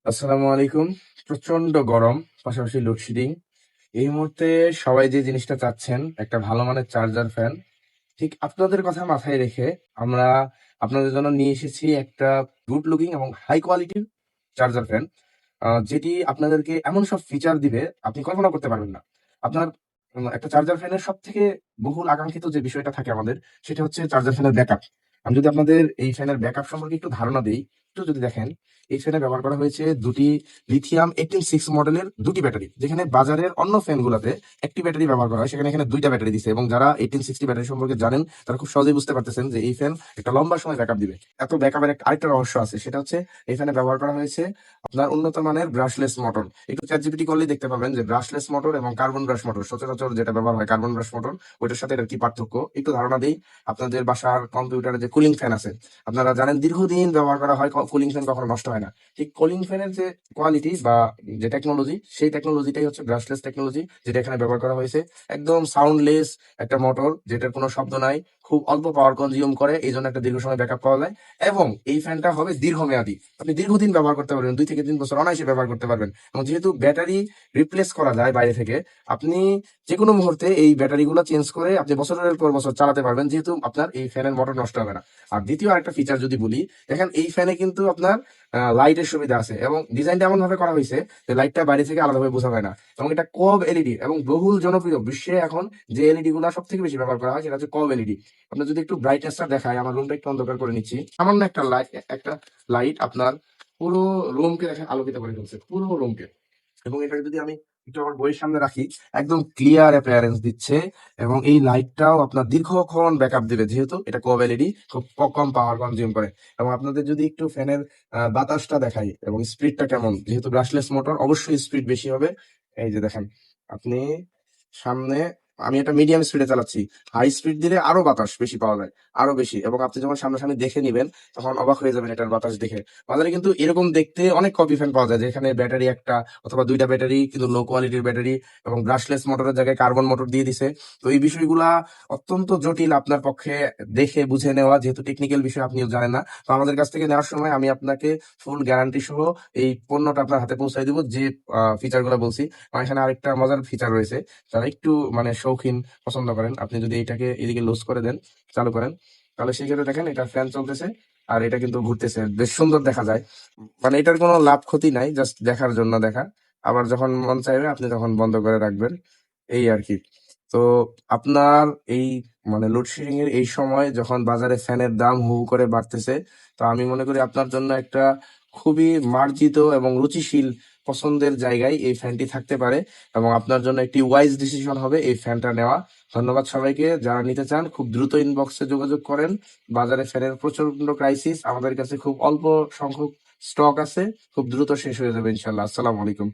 আসসালামু আলাইকুম। প্রচন্ড গরম, পাশাপাশি লোডশেডিং। এই মুহূর্তে সবাই যে জিনিসটা চাচ্ছেন, একটা ভালো মানের চার্জার ফ্যান। ঠিক আপনাদের কথা মাথায় রেখে আমরা আপনাদের জন্য নিয়ে এসেছি একটা গুড লুকিং এবং হাই কোয়ালিটির চার্জার ফ্যান, যেটি আপনাদেরকে এমন সব ফিচার দিবে আপনি কল্পনা করতে পারবেন না। আপনার একটা চার্জার ফ্যানের সবথেকে বহুল আকাঙ্ক্ষিত যে বিষয়টা থাকে আমাদের, সেটা হচ্ছে চার্জার ফ্যানের ব্যাকআপ। আমি যদি আপনাদের এই ফ্যানের ব্যাকআপ সম্পর্কে একটু ধারণা দেই, একটু যদি দেখেন, এই ফ্যানে ব্যবহার করা হয়েছে দুটি লিথিয়াম 186 মডেলের দুটি ব্যাটারি। যেখানে বাজারের অন্য ফ্যানগুলোতে একটি ব্যাটারি ব্যবহার করা হয়, সেখানে এখানে দুইটা ব্যাটারি দিছে। এবং যারা 1860 ব্যাটারি সম্পর্কে জানেন, তারা খুব সহজেই বুঝতে পারতেছেন যে এই ফ্যান একটা লম্বা সময় ব্যাকআপ দিবে। এত ব্যাকআপের আরেকটা রহস্য আছে, সেটা হচ্ছে এই ফ্যানে ব্যবহার করা হয়েছে আপনার উন্নত মানের ব্রাশলেস মোটর। একটু চ্যাট জিপিটি করলেই দেখতে পাবেন যে ব্রাশলেস মোটর এবং কার্বন ব্রাশ মোটর, সচরাচর যেটা ব্যবহার হয় কার্বন ব্রাশ মোটর, ওইটার সাথে এটার কি পার্থক্য একটু ধারণা দিই। আপনাদের বাসার কম্পিউটারে যে কুলিং ফ্যান আছে, আপনারা জানেন দীর্ঘদিন ব্যবহার করা হয়, কুলিং ফ্যান কখনো নষ্ট হয় না। ঠিক কুলিং ফ্যানের যে কোয়ালিটি বা যে টেকনোলজি, সেই টেকনোলজিটাই হচ্ছে ব্রাশলেস টেকনোলজি, যেটা এখানে ব্যবহার করা হয়েছে। একদম সাউন্ডলেস একটা মোটর, যেটার কোনো শব্দ নাই, খুব অল্প পাওয়ার কনজিউম করে, এই জন্য একটা দীর্ঘ সময় ব্যাকআপ পাওয়া যায়। এবং এই ফ্যানটা হবে দীর্ঘমেয়াদী, আপনি দীর্ঘদিন ব্যবহার করতে পারবেন, 2 থেকে 3 বছর অনায়াসে ব্যবহার করতে পারবেন। এবং যেহেতু ব্যাটারি রিপ্লেস করা যায় বাইরে থেকে, আপনি যে কোনো মুহূর্তে এই ব্যাটারিগুলো চেঞ্জ করে আপনি বছরের পর বছর চালাতে পারবেন, যেহেতু আপনার এই ফ্যানের মোটর নষ্ট হবে না। আর দ্বিতীয় আরেকটা ফিচার যদি বলি, দেখেন এই ফ্যানে কিন্তু আপনার লাইটের সুবিধা আছে, এবং ডিজাইনটা এমন ভাবে করা হয়েছে যে লাইটটা বাইরে থেকে আলাদাভাবে বোঝা যায় না। এবং এটা কব এলইডি, এবং বহুল জনপ্রিয় বিশ্বে এখন যে এলইডি গুলা সব থেকে বেশি ব্যবহার করা হয়, সেটা হচ্ছে কব এলইডি। আপনার যদি একটু ব্রাইটনেসটা দেখায়, আমার রুমটা একটু অন্ধকার করে নিচ্ছি, সামান্য একটা লাইট আপনার পুরো রুমকে দেখেন আলোকিত করে ফেলছে, পুরো রুমকে। এবং এটাকে যদি আমি একটু আমার বইয়ের সামনে রাখি, একদম ক্লিয়ার অ্যাপিয়ারেন্স দিচ্ছে। এবং এই লাইটটাও আপনার দীর্ঘক্ষণ ব্যাকআপ দিবে, যেহেতু এটা কোব এলইডি, খুব কম পাওয়ার কনজিউম করে। এবং আপনাদের যদি একটু ফ্যানের বাতাসটা দেখাই এবং স্পিডটা কেমন, যেহেতু ব্রাশলেস মোটর অবশ্যই স্পিড বেশি হবে। এই যে দেখেন আপনি সামনে, আমি এটা মিডিয়াম স্পিডে চালাচ্ছি, হাই স্পিড দিলে আরো বাতাস বেশি পাওয়া যায়, আরো বেশি। এবং আপনি যখন সামনাসামনি দেখে নিবেন, তখন অবাক হয়ে যাবেন এটার বাতাস দেখে। বাজারে কিন্তু এরকম দেখতে অনেক কপি ফ্যান পাওয়া যায়, যেখানে ব্যাটারি একটা অথবা দুইটা ব্যাটারি, কিন্তু লো কোয়ালিটির ব্যাটারি, এবং ব্রাশলেস মোটরের জায়গায় কার্বন মোটর দিয়ে দিছে। তো এই বিষয়গুলা অত্যন্ত জটিল আপনার পক্ষে দেখে বুঝে নেওয়া, যেহেতু টেকনিক্যাল বিষয় আপনিও জানেন না। তো আমাদের কাছ থেকে নেওয়ার সময় আমি আপনাকে ফুল গ্যারান্টি সহ এই পণ্যটা আপনার হাতে পৌঁছাই দিব, যে ফিচার গুলো বলছি। আর এখানে আরেকটা মজার ফিচার রয়েছে, যারা একটু মানে শৌখিন পছন্দ করেন, আপনি যদি এটাকে এদিকে লুজ করে দেন, চালু করেন, তাহলে সেই ক্ষেত্রে দেখেন এটা ফ্যান চলতেছে, আর এটা কিন্তু ঘুরতেছে, বেশ সুন্দর দেখা যায়। মানে এটার কোনো লাভ ক্ষতি নাই, জাস্ট দেখার জন্য দেখা। আবার যখন মন চাইবে আপনি তখন বন্ধ করে রাখবেন, এই আর কি। তো আপনার এই মানে লোডশেডিং এর এই সময় যখন বাজারে ফ্যানের দাম হু হু করে বাড়তেছে, তো আমি মনে করি আপনার জন্য একটা খুবই মার্জিত এবং রুচিশীল পছন্দের জায়গায় এই ফ্যানটি থাকতে পারে। এবং আপনার জন্য একটি ওয়াইজ ডিসিশন হবে এই ফ্যানটা নেওয়া। ধন্যবাদ সবাইকে, যারা নিতে চান খুব দ্রুত ইনবক্সে যোগাযোগ করেন। বাজারে ফ্যানের প্রচন্ড ক্রাইসিস, আমাদের কাছে খুব অল্প সংখ্যক স্টক আছে, খুব দ্রুত শেষ হয়ে যাবে ইনশাল্লাহ। আসসালামু আলাইকুম।